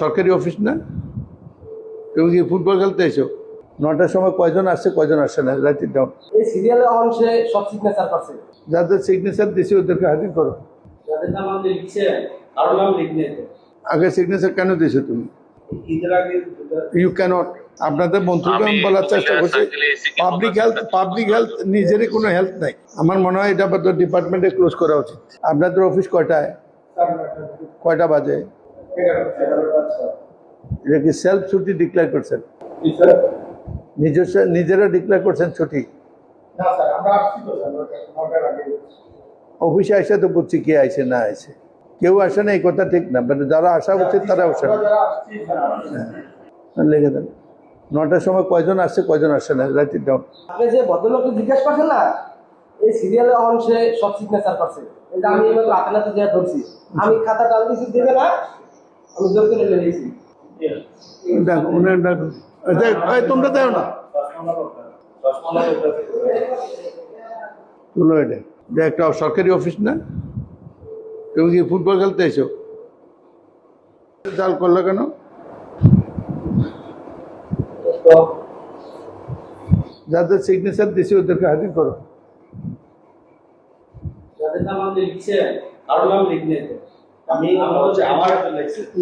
সরকারি অফিস না? তুমি কি ফুটবল খেলতে এসো? 9টার সময় কয়জন আসছে কয়জন আসছে না, রাইট ইট ডাউন। এই সিরিয়ালে অংশে সব সিগনেচার করছে, যাদের সিগনেচার দিছি ওদেরকে হাজির করো। যাদের নাম আপনি লিখছেন কারো নাম লিখলে আগে সিগনেচার কেন দিয়েছো তুমি? ঈদের আগে ইউ ক্যানট। আপনাদের মন্ত্রীকে আমি বলার চেষ্টা করছি, পাবলিক হেলথ নিজেরই কোনো হেলথ নাই। আমার মনে হয় এটা ডিপার্টমেন্টে ক্লোজ করা উচিত। আপনাদের অফিস কয়টা বাজে? এটা কি সেলফ ছুটি ডিক্লেয়ার করছেন? নিজেরা ডিক্লেয়ার করছেন ছুটি? অফিসে আসে তো বুঝছি কে আইছে না আইছে, কেউ আসে না এই কথা ঠিক না, মানে যারা আসা উচিত তারা আসে না। লেগে দেন 9টার সময় কয়জন আসছে কয়জন আসছে না, রাইট ইট ডাউন। আপনি যে ভদ্রলোককে জিজ্ঞেস করছেন না, এই সিরিয়ালে অংশে সব সিগনেচার করছে। এই যে আমি এবার হাতে নাতে দিয়ে ধরছি, আমি খাতা টাল দিছি দেবে না, আমি জোর করে নিয়েছি। দেখো উনি দেখো, তোমরা দেও না তুলো এটা, যে একটা সরকারি অফিস না? তুমি কি ফুটবল খেলতে এসো? চাল করলো কেন? যাদের সিগনেচার দিছি ওদেরকে হাজির করো। যাদের নাম আপনি লিখছেন কারো নাম লিখলে আমি আমার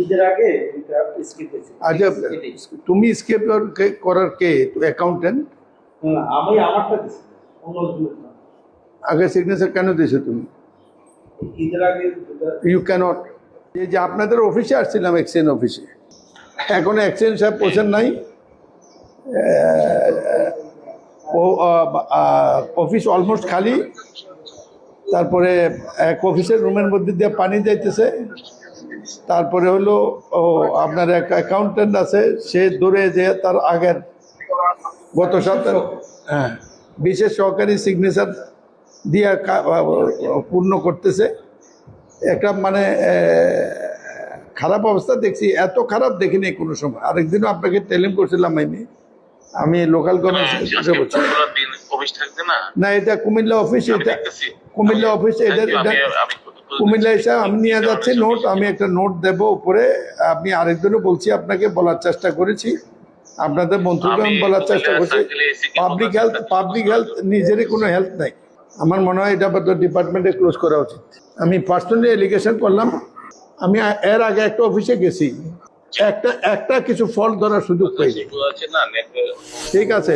ঈদের আগে স্কিপ হয়েছে। আচ্ছা, তুমি স্কেপ করার কে? অ্যাকাউন্টেন্ট? আমি আমারটা দিছি, আগে সিগনেচার কেন দিয়েছো তুমি? ঈদের আগে ইউ ক্যানট। এই যে আপনাদের অফিসে আসছিলাম, এক্সচেঞ্জ অফিসে, এখনো এক্সচেঞ্জ সাহেব পৌঁছেন নাই। অফিস অলমোস্ট খালি। তারপরে এক অফিসের রুমের মধ্যে দিয়ে পানি যাইতেছে। তারপরে হলো আপনার এক অ্যাকাউন্টেন্ট আছে, সে দূরে যে তার আগের গত সপ্তাহে বিশেষ সহকারী সিগনেচার দিয়ে পূর্ণ করতেছে। একটা মানে খারাপ অবস্থা দেখছি, এত খারাপ দেখিনি কোনো সময়। আরেকদিনও আপনাকে টেলিম করছিলাম, আমি লোকাল গভর্নমেন্ট না, এটা কুমিল্লা অফিস, এটা কুমিল্লা অফিস, এটা কুমিল্লা এসে আমি নিয়ে যাচ্ছি নোট, আমি একটা নোট দেব উপরে। আমি আরেকদিনও বলছি, আপনাকে বলার চেষ্টা করেছি, আপনাদের মন্ত্রীকে আমি বলার চেষ্টা করছি, পাবলিক হেলথ নিজেরই কোনো হেলথ নাই। আমার মনে হয় এটা ডিপার্টমেন্টে ক্লোজ করা উচিত। আমি পার্সোনালি এলিগেশন করলাম। আমি এর আগে একটা অফিসে গেছি, একটা কিছু ফল্ট ধরার সুযোগ পাইনি। ঠিক আছে।